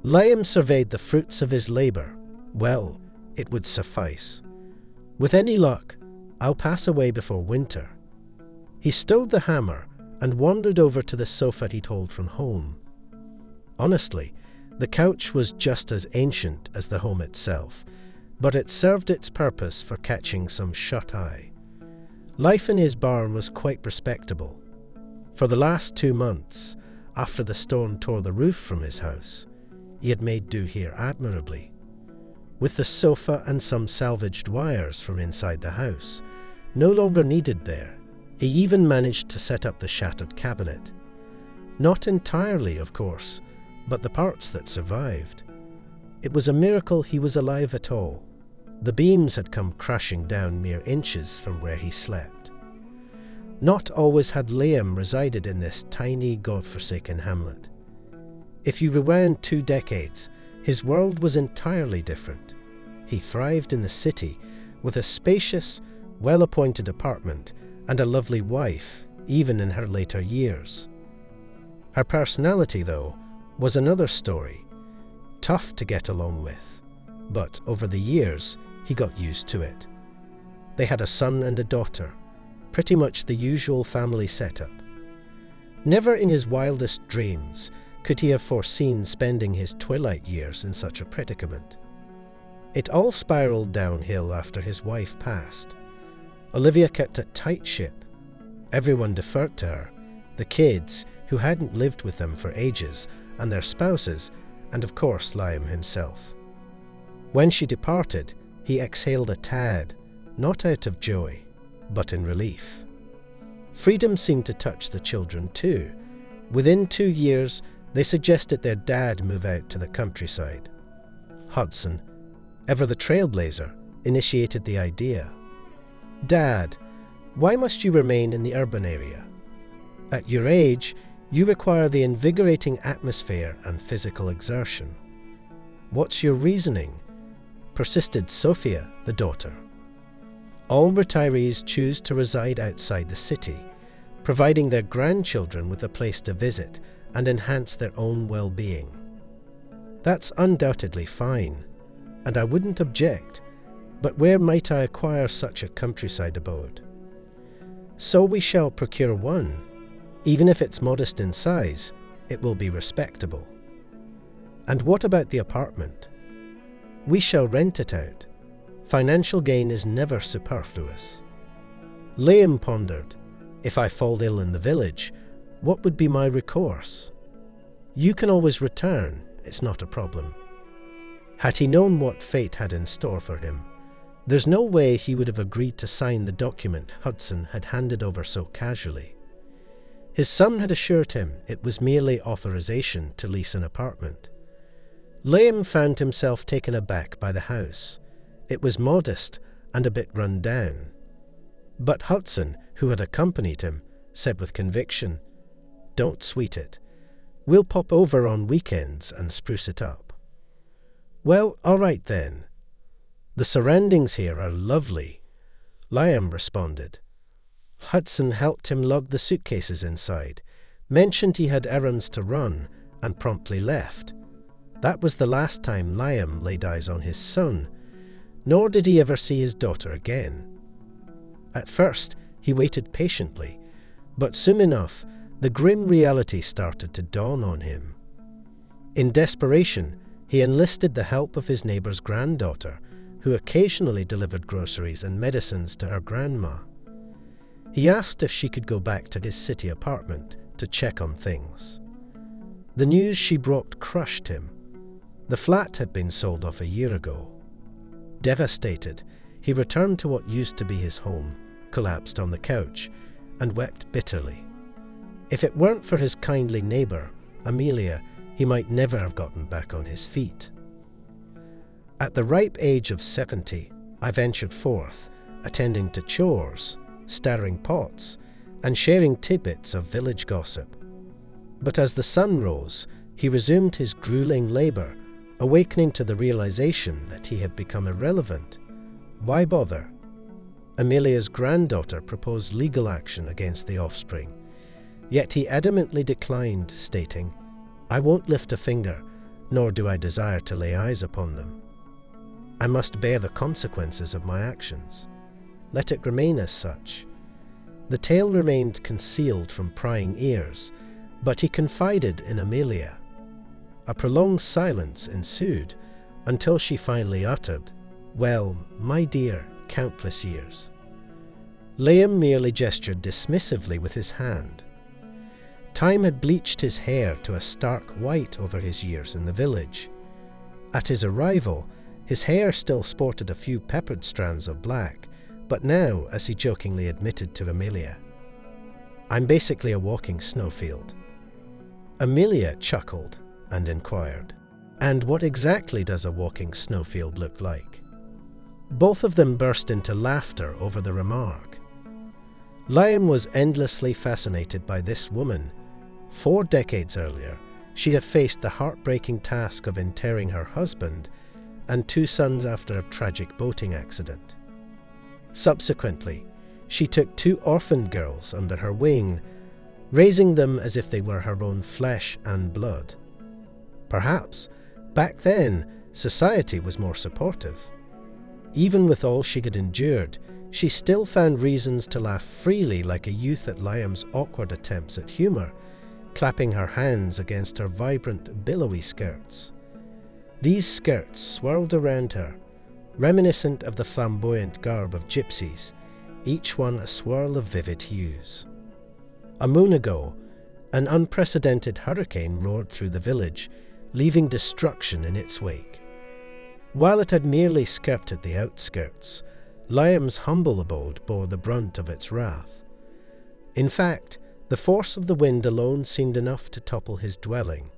Liam surveyed the fruits of his labour. Well, it would suffice. With any luck, I'll pass away before winter. He stowed the hammer and wandered over to the sofa he'd hauled from home. Honestly, the couch was just as ancient as the home itself, but it served its purpose for catching some shut-eye. Life in his barn was quite respectable. For the last 2 months, after the storm tore the roof from his house, he had made do here admirably. With the sofa and some salvaged wires from inside the house, no longer needed there, he even managed to set up the shattered cabinet. Not entirely, of course, but the parts that survived. It was a miracle he was alive at all. The beams had come crashing down mere inches from where he slept. Not always had Liam resided in this tiny, God-forsaken hamlet. If you rewound 2 decades, his world was entirely different. He thrived in the city with a spacious, well-appointed apartment and a lovely wife, even in her later years. Her personality, though, was another story. Tough to get along with, but over the years, he got used to it. They had a son and a daughter, pretty much the usual family setup. Never in his wildest dreams could he have foreseen spending his twilight years in such a predicament. It all spiraled downhill after his wife passed. Olivia kept a tight ship. Everyone deferred to her, the kids, who hadn't lived with them for ages, and their spouses, and of course Liam himself. When she departed, he exhaled a tad, not out of joy, but in relief. Freedom seemed to touch the children too. Within 2 years, they suggested their dad move out to the countryside. Hudson, ever the trailblazer, initiated the idea. "Dad, why must you remain in the urban area? At your age, you require the invigorating atmosphere and physical exertion. What's your reasoning?" persisted Sophia, the daughter. All retirees choose to reside outside the city, providing their grandchildren with a place to visit and enhance their own well-being. That's undoubtedly fine, and I wouldn't object, but where might I acquire such a countryside abode? So we shall procure one. Even if it's modest in size, it will be respectable. And what about the apartment? We shall rent it out. Financial gain is never superfluous. Liam pondered, if I fall ill in the village, what would be my recourse? You can always return, it's not a problem. Had he known what fate had in store for him, there's no way he would have agreed to sign the document Hudson had handed over so casually. His son had assured him it was merely authorization to lease an apartment. Liam found himself taken aback by the house. It was modest and a bit run down. But Hudson, who had accompanied him, said with conviction, "Don't sweet it. We'll pop over on weekends and spruce it up." "Well, all right then. The surroundings here are lovely," Liam responded. Hudson helped him lug the suitcases inside, mentioned he had errands to run, and promptly left. That was the last time Liam laid eyes on his son, nor did he ever see his daughter again. At first, he waited patiently, but soon enough, the grim reality started to dawn on him. In desperation, he enlisted the help of his neighbour's granddaughter, who occasionally delivered groceries and medicines to her grandma. He asked if she could go back to his city apartment to check on things. The news she brought crushed him. The flat had been sold off a year ago. Devastated, he returned to what used to be his home, collapsed on the couch, and wept bitterly. If it weren't for his kindly neighbour, Amelia, he might never have gotten back on his feet. At the ripe age of 70, I ventured forth, attending to chores, stirring pots, and sharing tidbits of village gossip. But as the sun rose, he resumed his grueling labour, awakening to the realization that he had become irrelevant. Why bother? Amelia's granddaughter proposed legal action against the offspring, yet he adamantly declined, stating, "I won't lift a finger. nor do I desire to lay eyes upon them. I must bear the consequences of my actions. Let it remain as such. The tale remained concealed from prying ears, but he confided in Amelia. A prolonged silence ensued, until she finally uttered, "Well, my dear, countless years." Liam merely gestured dismissively with his hand. Time had bleached his hair to a stark white over his years in the village. At his arrival, his hair still sported a few peppered strands of black, but now, as he jokingly admitted to Amelia, "I'm basically a walking snowfield." Amelia chuckled and inquired, "And what exactly does a walking snowfield look like?" Both of them burst into laughter over the remark. Liam was endlessly fascinated by this woman. 4 decades earlier, she had faced the heartbreaking task of interring her husband and 2 sons after a tragic boating accident. Subsequently, she took 2 orphaned girls under her wing, raising them as if they were her own flesh and blood. Perhaps, back then, society was more supportive. Even with all she had endured, she still found reasons to laugh freely like a youth at Liam's awkward attempts at humour, clapping her hands against her vibrant, billowy skirts. These skirts swirled around her, reminiscent of the flamboyant garb of gypsies, each one a swirl of vivid hues. A moon ago, an unprecedented hurricane roared through the village, leaving destruction in its wake. While it had merely skirted the outskirts, Liam's humble abode bore the brunt of its wrath. In fact, the force of the wind alone seemed enough to topple his dwelling.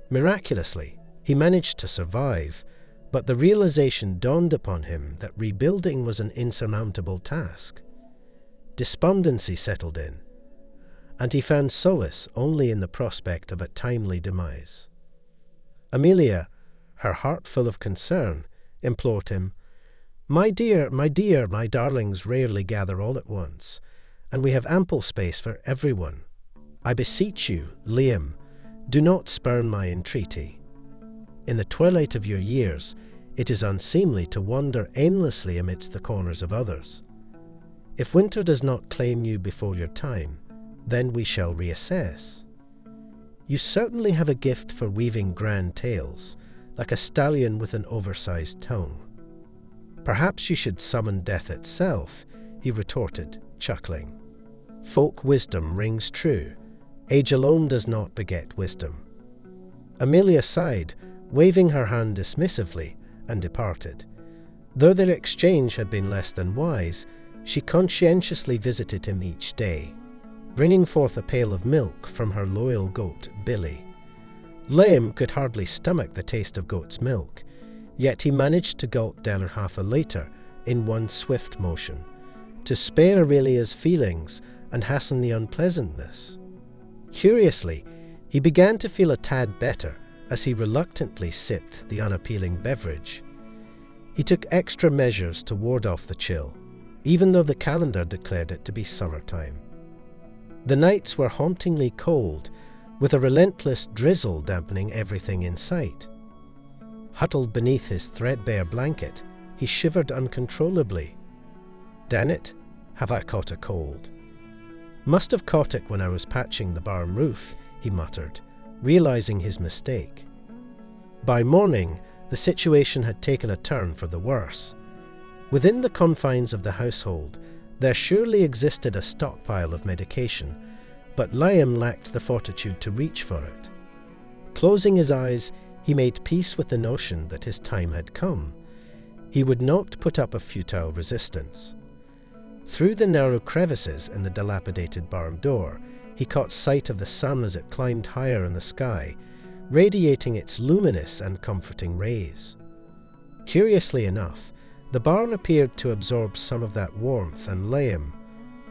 Miraculously, he managed to survive, but the realization dawned upon him that rebuilding was an insurmountable task. Despondency settled in, and he found solace only in the prospect of a timely demise. Amelia, her heart full of concern, implored him, my dear, my darlings rarely gather all at once, and we have ample space for everyone. I beseech you, Liam, do not spurn my entreaty. In the twilight of your years, it is unseemly to wander aimlessly amidst the corners of others. If winter does not claim you before your time, then we shall reassess. You certainly have a gift for weaving grand tales, like a stallion with an oversized tongue. Perhaps you should summon death itself, he retorted, chuckling. Folk wisdom rings true. Age alone does not beget wisdom. Amelia sighed, waving her hand dismissively, and departed. Though their exchange had been less than wise, she conscientiously visited him each day, bringing forth a pail of milk from her loyal goat, Billy. Liam could hardly stomach the taste of goat's milk, yet he managed to gulp down half a litre in one swift motion, to spare Aurelia's feelings and hasten the unpleasantness. Curiously, he began to feel a tad better as he reluctantly sipped the unappealing beverage. He took extra measures to ward off the chill, even though the calendar declared it to be summertime. The nights were hauntingly cold, with a relentless drizzle dampening everything in sight. Huddled beneath his threadbare blanket, he shivered uncontrollably. "Damn it, have I caught a cold? Must have caught it when I was patching the barn roof," he muttered, realizing his mistake. By morning, the situation had taken a turn for the worse. Within the confines of the household, there surely existed a stockpile of medication, but Liam lacked the fortitude to reach for it. Closing his eyes, he made peace with the notion that his time had come. He would not put up a futile resistance. Through the narrow crevices in the dilapidated barn door, he caught sight of the sun as it climbed higher in the sky, radiating its luminous and comforting rays. Curiously enough, the barn appeared to absorb some of that warmth, and Liam,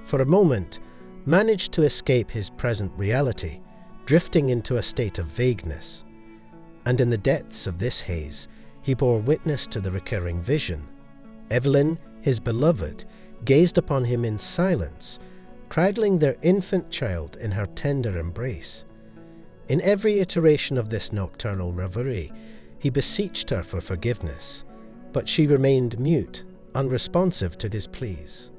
for a moment, managed to escape his present reality, drifting into a state of vagueness. And in the depths of this haze, he bore witness to the recurring vision. Evelyn, his beloved, gazed upon him in silence, cradling their infant child in her tender embrace. In every iteration of this nocturnal reverie, he beseeched her for forgiveness, but she remained mute, unresponsive to his pleas.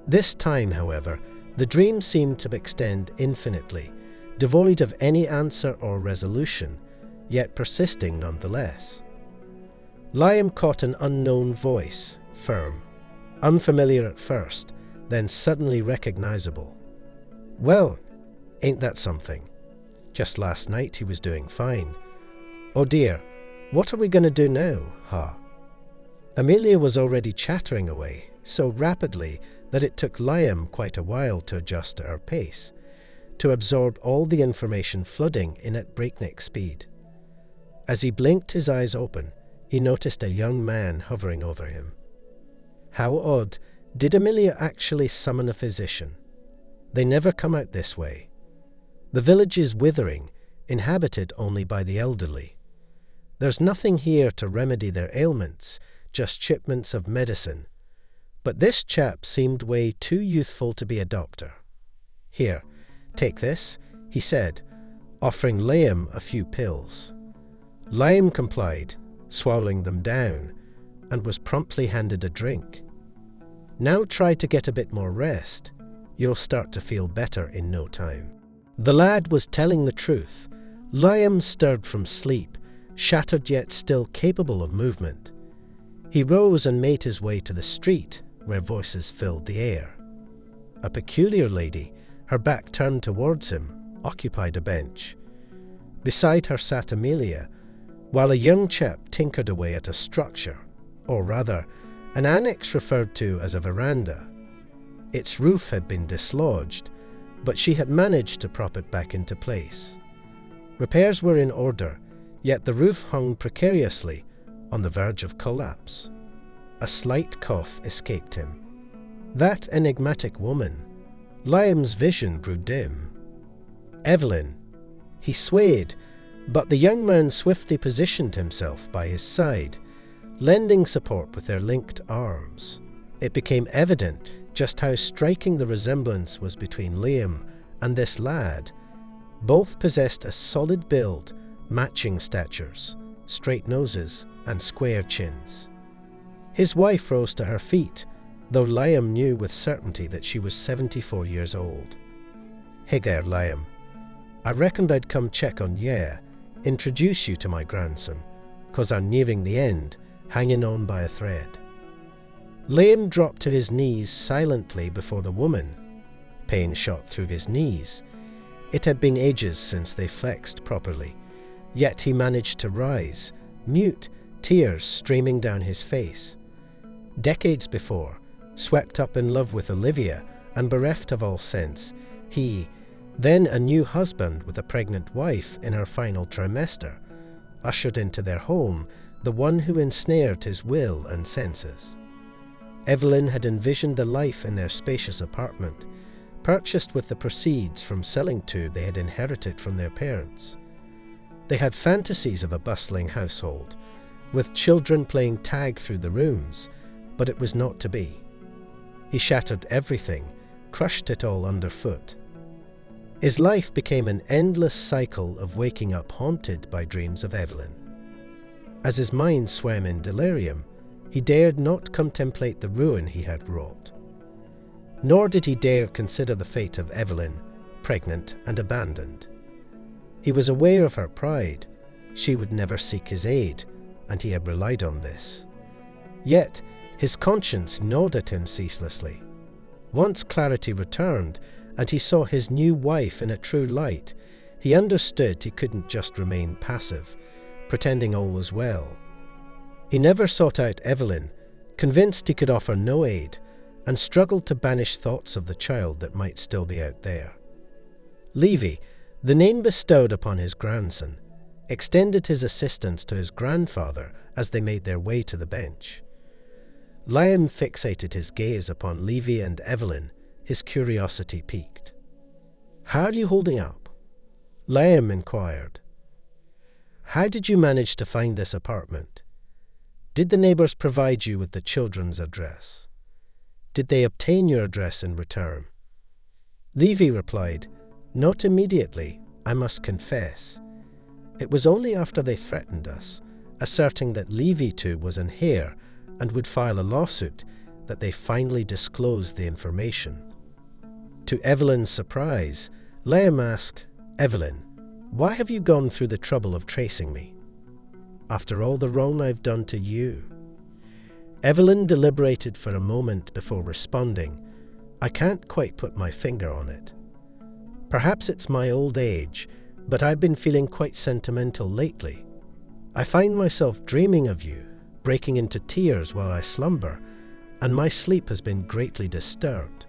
This time, however, the dream seemed to extend infinitely, devoid of any answer or resolution, yet persisting nonetheless. Liam caught an unknown voice, firm, unfamiliar at first, then suddenly recognizable. "Well, ain't that something? Just last night he was doing fine. Oh dear, what are we going to do now, ha?" Amelia was already chattering away, so rapidly that it took Liam quite a while to adjust to her pace, to absorb all the information flooding in at breakneck speed. As he blinked his eyes open, he noticed a young man hovering over him. How odd, did Amelia actually summon a physician? They never come out this way. The village is withering, inhabited only by the elderly. There's nothing here to remedy their ailments, just shipments of medicine. But this chap seemed way too youthful to be a doctor. "Here, take this," he said, offering Liam a few pills. Liam complied, swallowing them down, and was promptly handed a drink. "Now try to get a bit more rest. You'll start to feel better in no time." The lad was telling the truth. Liam stirred from sleep, shattered yet still capable of movement. He rose and made his way to the street, where voices filled the air. A peculiar lady, her back turned towards him, occupied a bench. Beside her sat Amelia, while a young chap tinkered away at a structure, or rather, an annex referred to as a veranda. Its roof had been dislodged, but she had managed to prop it back into place. Repairs were in order, yet the roof hung precariously, on the verge of collapse. A slight cough escaped him. That enigmatic woman. Liam's vision grew dim. Evelyn. He swayed, but the young man swiftly positioned himself by his side, lending support with their linked arms. It became evident just how striking the resemblance was between Liam and this lad. Both possessed a solid build, matching statures, straight noses, and square chins. His wife rose to her feet, though Liam knew with certainty that she was 74 years old. "Hey there, Liam. I reckoned I'd come check on ye, introduce you to my grandson, 'cause I'm nearing the end, hanging on by a thread." Liam dropped to his knees silently before the woman. Pain shot through his knees. It had been ages since they flexed properly, yet he managed to rise, mute, tears streaming down his face. Decades before, swept up in love with Olivia and bereft of all sense, he, then a new husband with a pregnant wife in her final trimester, ushered into their home the one who ensnared his will and senses. Evelyn had envisioned a life in their spacious apartment, purchased with the proceeds from selling two they had inherited from their parents. They had fantasies of a bustling household, with children playing tag through the rooms, but it was not to be. He shattered everything, crushed it all underfoot. His life became an endless cycle of waking up haunted by dreams of Evelyn. As his mind swam in delirium, he dared not contemplate the ruin he had wrought. Nor did he dare consider the fate of Evelyn, pregnant and abandoned. He was aware of her pride. She would never seek his aid, and he had relied on this. Yet, his conscience gnawed at him ceaselessly. Once clarity returned, and he saw his new wife in a true light, he understood he couldn't just remain passive, pretending all was well. He never sought out Evelyn, convinced he could offer no aid, and struggled to banish thoughts of the child that might still be out there. Levy, the name bestowed upon his grandson, extended his assistance to his grandfather as they made their way to the bench. Liam fixated his gaze upon Levy and Evelyn, his curiosity piqued. "How are you holding up?" Liam inquired. "How did you manage to find this apartment? Did the neighbours provide you with the children's address? Did they obtain your address in return?" Levy replied, "Not immediately, I must confess. It was only after they threatened us, asserting that Levy too was an heir and would file a lawsuit, that they finally disclosed the information. To Evelyn's surprise, Liam asked, "Evelyn, why have you gone through the trouble of tracing me? After all the wrong I've done to you?" Evelyn deliberated for a moment before responding, "I can't quite put my finger on it. Perhaps it's my old age, but I've been feeling quite sentimental lately. I find myself dreaming of you, breaking into tears while I slumber, and my sleep has been greatly disturbed.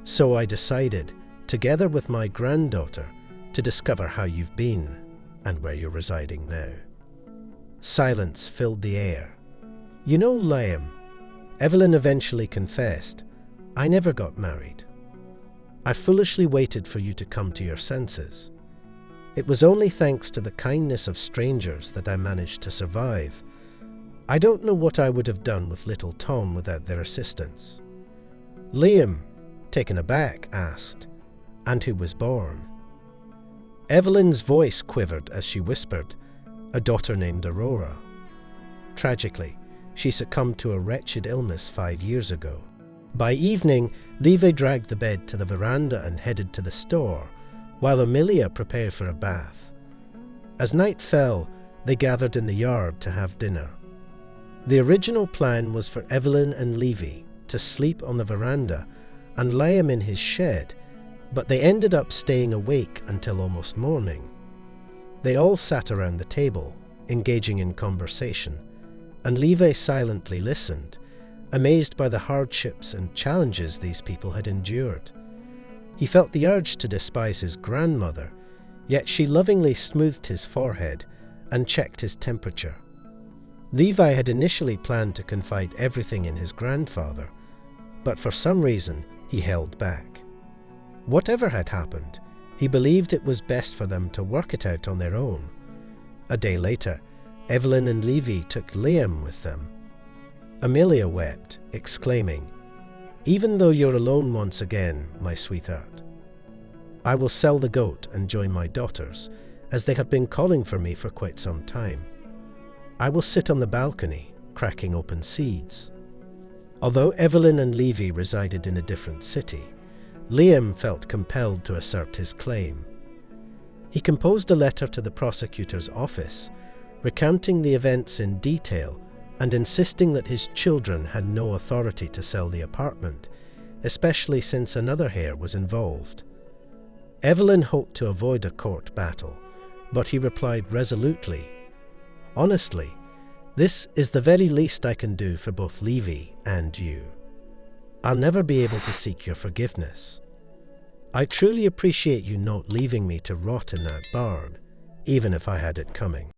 So I decided, together with my granddaughter, to discover how you've been and where you're residing now." Silence filled the air. "You know, Liam," Evelyn eventually confessed, "I never got married. I foolishly waited for you to come to your senses. It was only thanks to the kindness of strangers that I managed to survive. I don't know what I would have done with little Tom without their assistance." Liam, taken aback, asked, "And who was born?" Evelyn's voice quivered as she whispered, "A daughter named Aurora. Tragically, she succumbed to a wretched illness 5 years ago." By evening, Levi dragged the bed to the veranda and headed to the store, while Amelia prepared for a bath. As night fell, they gathered in the yard to have dinner. The original plan was for Evelyn and Levi to sleep on the veranda and Liam in his shed, but they ended up staying awake until almost morning. They all sat around the table, engaging in conversation, and Levi silently listened, amazed by the hardships and challenges these people had endured. He felt the urge to despise his grandmother, yet she lovingly smoothed his forehead and checked his temperature. Levi had initially planned to confide everything in his grandfather, but for some reason he held back. Whatever had happened, he believed it was best for them to work it out on their own. A day later, Evelyn and Levi took Liam with them. Amelia wept, exclaiming, "Even though you're alone once again, my sweetheart, I will sell the goat and join my daughters, as they have been calling for me for quite some time. I will sit on the balcony, cracking open seeds." Although Evelyn and Levi resided in a different city, Liam felt compelled to assert his claim. He composed a letter to the prosecutor's office, recounting the events in detail and insisting that his children had no authority to sell the apartment, especially since another heir was involved. Evelyn hoped to avoid a court battle, but he replied resolutely, "Honestly, this is the very least I can do for both Levi and you. I'll never be able to seek your forgiveness. I truly appreciate you not leaving me to rot in that barn, even if I had it coming."